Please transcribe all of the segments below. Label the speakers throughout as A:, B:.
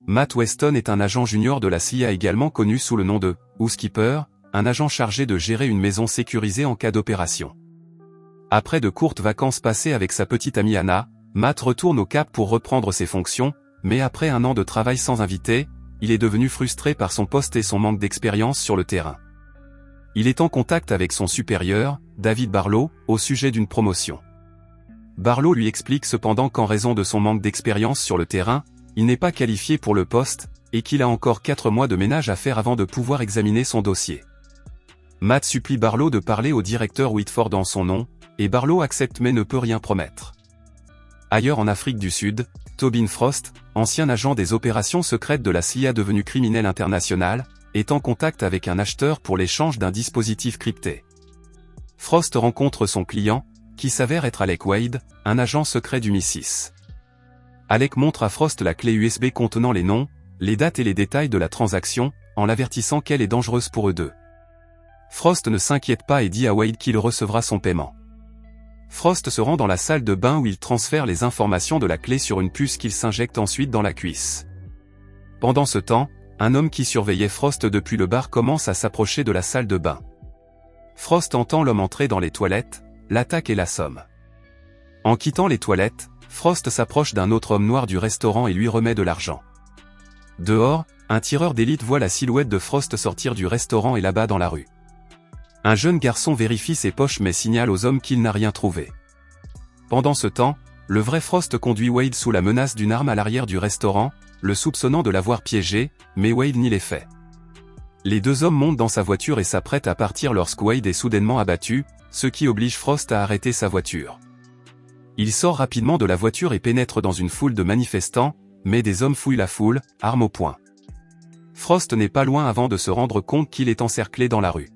A: Matt Weston est un agent junior de la CIA également connu sous le nom de Housekeeper, un agent chargé de gérer une maison sécurisée en cas d'opération. Après de courtes vacances passées avec sa petite amie Anna, Matt retourne au Cap pour reprendre ses fonctions, mais après un an de travail sans invité, il est devenu frustré par son poste et son manque d'expérience sur le terrain. Il est en contact avec son supérieur, David Barlow, au sujet d'une promotion. Barlow lui explique cependant qu'en raison de son manque d'expérience sur le terrain, il n'est pas qualifié pour le poste, et qu'il a encore 4 mois de ménage à faire avant de pouvoir examiner son dossier. Matt supplie Barlow de parler au directeur Whitford en son nom, et Barlow accepte mais ne peut rien promettre. Ailleurs en Afrique du Sud, Tobin Frost, ancien agent des opérations secrètes de la CIA devenu criminel international, est en contact avec un acheteur pour l'échange d'un dispositif crypté. Frost rencontre son client, qui s'avère être Alec Wade, un agent secret du MI6. Alec montre à Frost la clé USB contenant les noms, les dates et les détails de la transaction, en l'avertissant qu'elle est dangereuse pour eux deux. Frost ne s'inquiète pas et dit à Wade qu'il recevra son paiement. Frost se rend dans la salle de bain où il transfère les informations de la clé sur une puce qu'il s'injecte ensuite dans la cuisse. Pendant ce temps, un homme qui surveillait Frost depuis le bar commence à s'approcher de la salle de bain. Frost entend l'homme entrer dans les toilettes, l'attaque et l'assomme. En quittant les toilettes, Frost s'approche d'un autre homme noir du restaurant et lui remet de l'argent. Dehors, un tireur d'élite voit la silhouette de Frost sortir du restaurant et l'abat dans la rue. Un jeune garçon vérifie ses poches mais signale aux hommes qu'il n'a rien trouvé. Pendant ce temps, le vrai Frost conduit Wade sous la menace d'une arme à l'arrière du restaurant, le soupçonnant de l'avoir piégé, mais Wade nie les faits. Les deux hommes montent dans sa voiture et s'apprêtent à partir lorsque Wade est soudainement abattu, ce qui oblige Frost à arrêter sa voiture. Il sort rapidement de la voiture et pénètre dans une foule de manifestants, mais des hommes fouillent la foule, armes au poing. Frost n'est pas loin avant de se rendre compte qu'il est encerclé dans la rue.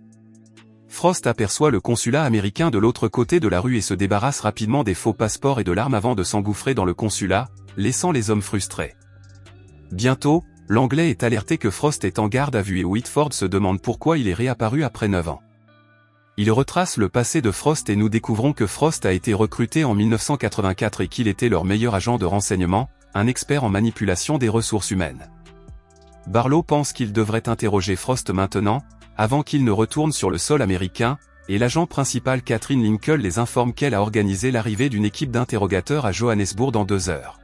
A: Frost aperçoit le consulat américain de l'autre côté de la rue et se débarrasse rapidement des faux passeports et de l'arme avant de s'engouffrer dans le consulat, laissant les hommes frustrés. Bientôt, l'Anglais est alerté que Frost est en garde à vue et Whitford se demande pourquoi il est réapparu après 9 ans. Il retrace le passé de Frost et nous découvrons que Frost a été recruté en 1984 et qu'il était leur meilleur agent de renseignement, un expert en manipulation des ressources humaines. Barlow pense qu'il devrait interroger Frost maintenant, avant qu'il ne retourne sur le sol américain, et l'agent principal Catherine Lincoln les informe qu'elle a organisé l'arrivée d'une équipe d'interrogateurs à Johannesburg dans 2 heures.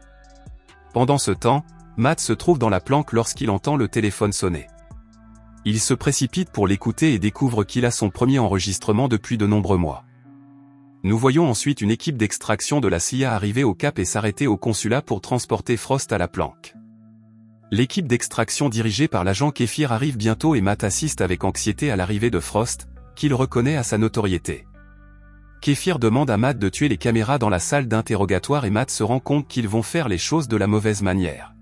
A: Pendant ce temps, Matt se trouve dans la planque lorsqu'il entend le téléphone sonner. Il se précipite pour l'écouter et découvre qu'il a son premier enregistrement depuis de nombreux mois. Nous voyons ensuite une équipe d'extraction de la CIA arriver au Cap et s'arrêter au consulat pour transporter Frost à la planque. L'équipe d'extraction dirigée par l'agent Kéfir arrive bientôt et Matt assiste avec anxiété à l'arrivée de Frost, qu'il reconnaît à sa notoriété. Kéfir demande à Matt de tuer les caméras dans la salle d'interrogatoire et Matt se rend compte qu'ils vont faire les choses de la mauvaise manière.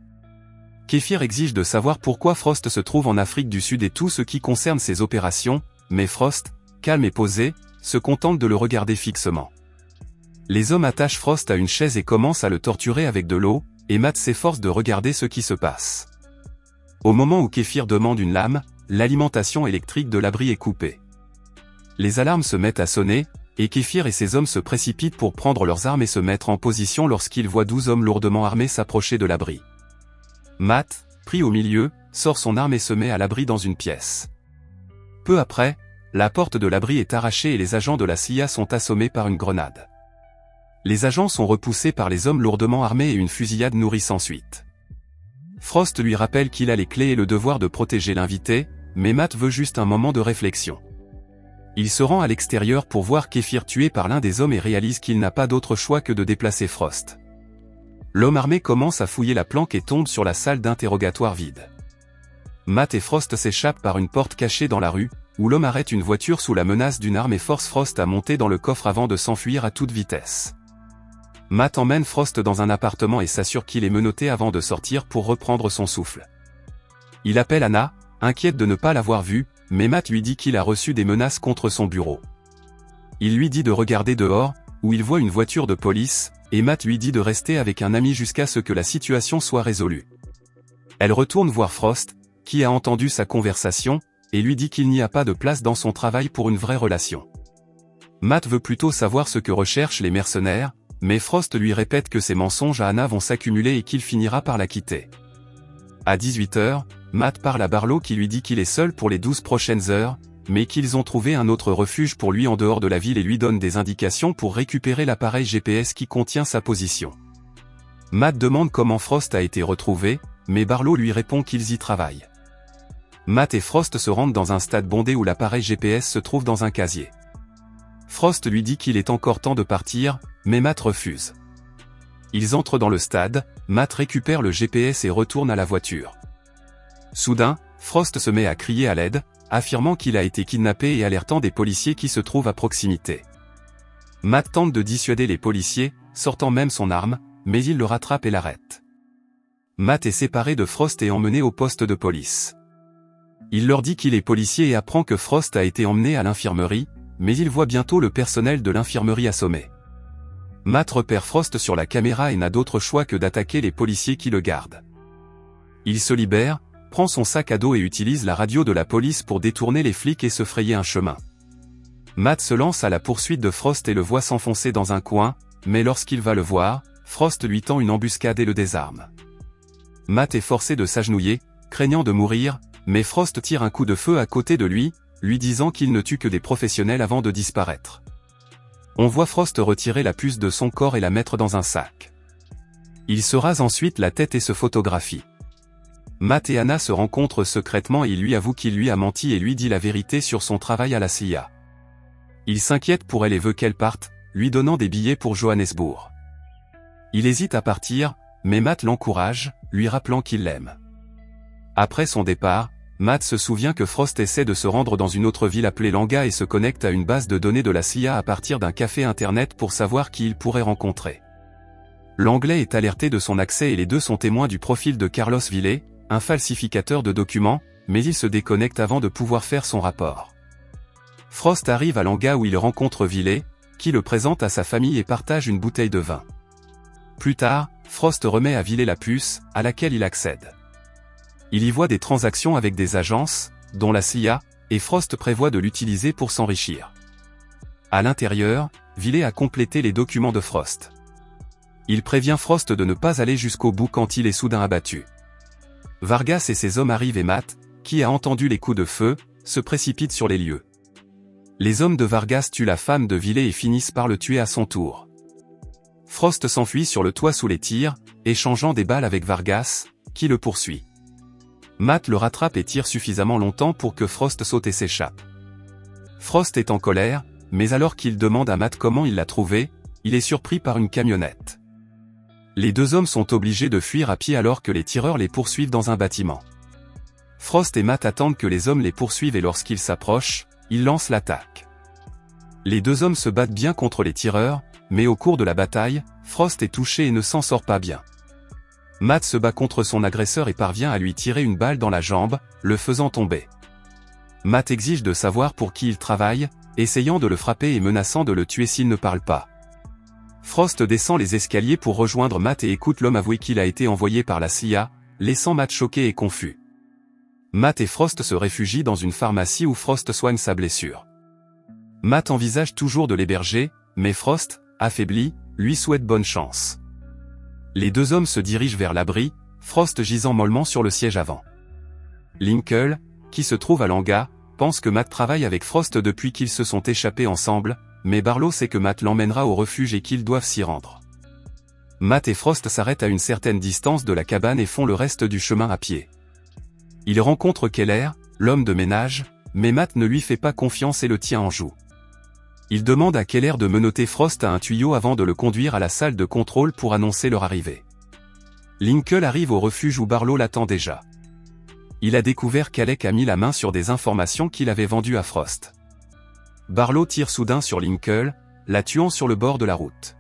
A: Kéfir exige de savoir pourquoi Frost se trouve en Afrique du Sud et tout ce qui concerne ses opérations, mais Frost, calme et posé, se contente de le regarder fixement. Les hommes attachent Frost à une chaise et commencent à le torturer avec de l'eau, et Matt s'efforce de regarder ce qui se passe. Au moment où Kéfir demande une lame, l'alimentation électrique de l'abri est coupée. Les alarmes se mettent à sonner, et Kéfir et ses hommes se précipitent pour prendre leurs armes et se mettre en position lorsqu'ils voient 12 hommes lourdement armés s'approcher de l'abri. Matt, pris au milieu, sort son arme et se met à l'abri dans une pièce. Peu après, la porte de l'abri est arrachée et les agents de la CIA sont assommés par une grenade. Les agents sont repoussés par les hommes lourdement armés et une fusillade nourrit s'ensuite. Frost lui rappelle qu'il a les clés et le devoir de protéger l'invité, mais Matt veut juste un moment de réflexion. Il se rend à l'extérieur pour voir Kéfir tué par l'un des hommes et réalise qu'il n'a pas d'autre choix que de déplacer Frost. L'homme armé commence à fouiller la planque et tombe sur la salle d'interrogatoire vide. Matt et Frost s'échappent par une porte cachée dans la rue, où l'homme arrête une voiture sous la menace d'une arme et force Frost à monter dans le coffre avant de s'enfuir à toute vitesse. Matt emmène Frost dans un appartement et s'assure qu'il est menotté avant de sortir pour reprendre son souffle. Il appelle Anna, inquiète de ne pas l'avoir vu, mais Matt lui dit qu'il a reçu des menaces contre son bureau. Il lui dit de regarder dehors, où il voit une voiture de police, et Matt lui dit de rester avec un ami jusqu'à ce que la situation soit résolue. Elle retourne voir Frost, qui a entendu sa conversation, et lui dit qu'il n'y a pas de place dans son travail pour une vraie relation. Matt veut plutôt savoir ce que recherchent les mercenaires, mais Frost lui répète que ses mensonges à Anna vont s'accumuler et qu'il finira par la quitter. À 18h, Matt parle à Barlow qui lui dit qu'il est seul pour les 12 prochaines heures, mais qu'ils ont trouvé un autre refuge pour lui en dehors de la ville et lui donnent des indications pour récupérer l'appareil GPS qui contient sa position. Matt demande comment Frost a été retrouvé, mais Barlow lui répond qu'ils y travaillent. Matt et Frost se rendent dans un stade bondé où l'appareil GPS se trouve dans un casier. Frost lui dit qu'il est encore temps de partir, mais Matt refuse. Ils entrent dans le stade, Matt récupère le GPS et retourne à la voiture. Soudain, Frost se met à crier à l'aide, affirmant qu'il a été kidnappé et alertant des policiers qui se trouvent à proximité. Matt tente de dissuader les policiers, sortant même son arme, mais il le rattrape et l'arrête. Matt est séparé de Frost et emmené au poste de police. Il leur dit qu'il est policier et apprend que Frost a été emmené à l'infirmerie, mais il voit bientôt le personnel de l'infirmerie assommé. Matt repère Frost sur la caméra et n'a d'autre choix que d'attaquer les policiers qui le gardent. Il se libère, prend son sac à dos et utilise la radio de la police pour détourner les flics et se frayer un chemin. Matt se lance à la poursuite de Frost et le voit s'enfoncer dans un coin, mais lorsqu'il va le voir, Frost lui tend une embuscade et le désarme. Matt est forcé de s'agenouiller, craignant de mourir, mais Frost tire un coup de feu à côté de lui disant qu'il ne tue que des professionnels avant de disparaître. On voit Frost retirer la puce de son corps et la mettre dans un sac. Il se rase ensuite la tête et se photographie. Matt et Anna se rencontrent secrètement et il lui avoue qu'il lui a menti et lui dit la vérité sur son travail à la CIA. Il s'inquiète pour elle et veut qu'elle parte, lui donnant des billets pour Johannesburg. Il hésite à partir, mais Matt l'encourage, lui rappelant qu'il l'aime. Après son départ, Matt se souvient que Frost essaie de se rendre dans une autre ville appelée Langa et se connecte à une base de données de la CIA à partir d'un café internet pour savoir qui il pourrait rencontrer. L'Anglais est alerté de son accès et les deux sont témoins du profil de Carlos Villet, un falsificateur de documents, mais il se déconnecte avant de pouvoir faire son rapport. Frost arrive à Langa où il rencontre Villet, qui le présente à sa famille et partage une bouteille de vin. Plus tard, Frost remet à Villet la puce, à laquelle il accède. Il y voit des transactions avec des agences, dont la CIA, et Frost prévoit de l'utiliser pour s'enrichir. À l'intérieur, Villet a complété les documents de Frost. Il prévient Frost de ne pas aller jusqu'au bout quand il est soudain abattu. Vargas et ses hommes arrivent et Matt, qui a entendu les coups de feu, se précipite sur les lieux. Les hommes de Vargas tuent la femme de Villet et finissent par le tuer à son tour. Frost s'enfuit sur le toit sous les tirs, échangeant des balles avec Vargas, qui le poursuit. Matt le rattrape et tire suffisamment longtemps pour que Frost saute et s'échappe. Frost est en colère, mais alors qu'il demande à Matt comment il l'a trouvé, il est surpris par une camionnette. Les deux hommes sont obligés de fuir à pied alors que les tireurs les poursuivent dans un bâtiment. Frost et Matt attendent que les hommes les poursuivent et lorsqu'ils s'approchent, ils lancent l'attaque. Les deux hommes se battent bien contre les tireurs, mais au cours de la bataille, Frost est touché et ne s'en sort pas bien. Matt se bat contre son agresseur et parvient à lui tirer une balle dans la jambe, le faisant tomber. Matt exige de savoir pour qui il travaille, essayant de le frapper et menaçant de le tuer s'il ne parle pas. Frost descend les escaliers pour rejoindre Matt et écoute l'homme avouer qu'il a été envoyé par la CIA, laissant Matt choqué et confus. Matt et Frost se réfugient dans une pharmacie où Frost soigne sa blessure. Matt envisage toujours de l'héberger, mais Frost, affaibli, lui souhaite bonne chance. Les deux hommes se dirigent vers l'abri, Frost gisant mollement sur le siège avant. Lincoln, qui se trouve à Langa, pense que Matt travaille avec Frost depuis qu'ils se sont échappés ensemble, mais Barlow sait que Matt l'emmènera au refuge et qu'ils doivent s'y rendre. Matt et Frost s'arrêtent à une certaine distance de la cabane et font le reste du chemin à pied. Ils rencontrent Keller, l'homme de ménage, mais Matt ne lui fait pas confiance et le tient en joue. Il demande à Keller de menotter Frost à un tuyau avant de le conduire à la salle de contrôle pour annoncer leur arrivée. Lincoln arrive au refuge où Barlow l'attend déjà. Il a découvert qu'Alec a mis la main sur des informations qu'il avait vendues à Frost. Barlow tire soudain sur Lincoln, la tuant sur le bord de la route.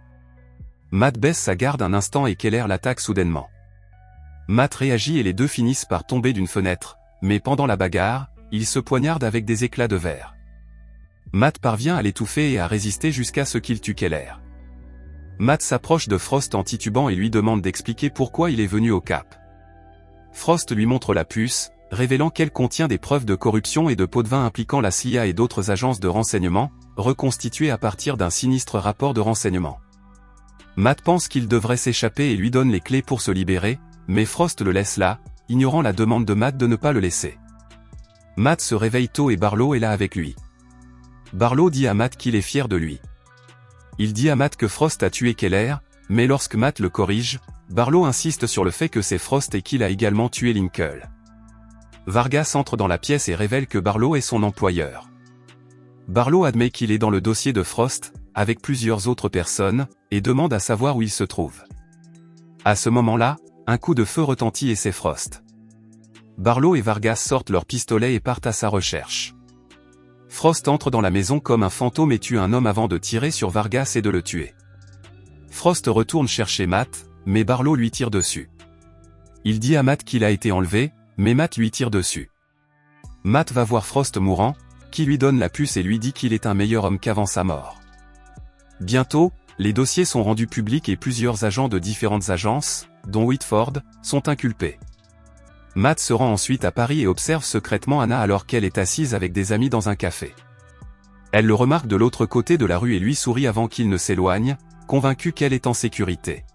A: Matt baisse sa garde un instant et Keller l'attaque soudainement. Matt réagit et les deux finissent par tomber d'une fenêtre, mais pendant la bagarre, ils se poignardent avec des éclats de verre. Matt parvient à l'étouffer et à résister jusqu'à ce qu'il tue Keller. Matt s'approche de Frost en titubant et lui demande d'expliquer pourquoi il est venu au Cap. Frost lui montre la puce, révélant qu'elle contient des preuves de corruption et de pots de vin impliquant la CIA et d'autres agences de renseignement, reconstituées à partir d'un sinistre rapport de renseignement. Matt pense qu'il devrait s'échapper et lui donne les clés pour se libérer, mais Frost le laisse là, ignorant la demande de Matt de ne pas le laisser. Matt se réveille tôt et Barlow est là avec lui. Barlow dit à Matt qu'il est fier de lui. Il dit à Matt que Frost a tué Keller, mais lorsque Matt le corrige, Barlow insiste sur le fait que c'est Frost et qu'il a également tué Lincoln. Vargas entre dans la pièce et révèle que Barlow est son employeur. Barlow admet qu'il est dans le dossier de Frost, avec plusieurs autres personnes, et demande à savoir où il se trouve. À ce moment-là, un coup de feu retentit et c'est Frost. Barlow et Vargas sortent leurs pistolets et partent à sa recherche. Frost entre dans la maison comme un fantôme et tue un homme avant de tirer sur Vargas et de le tuer. Frost retourne chercher Matt, mais Barlow lui tire dessus. Il dit à Matt qu'il a été enlevé, mais Matt lui tire dessus. Matt va voir Frost mourant, qui lui donne la puce et lui dit qu'il est un meilleur homme qu'avant sa mort. Bientôt, les dossiers sont rendus publics et plusieurs agents de différentes agences, dont Whitford, sont inculpés. Matt se rend ensuite à Paris et observe secrètement Anna alors qu'elle est assise avec des amis dans un café. Elle le remarque de l'autre côté de la rue et lui sourit avant qu'il ne s'éloigne, convaincu qu'elle est en sécurité.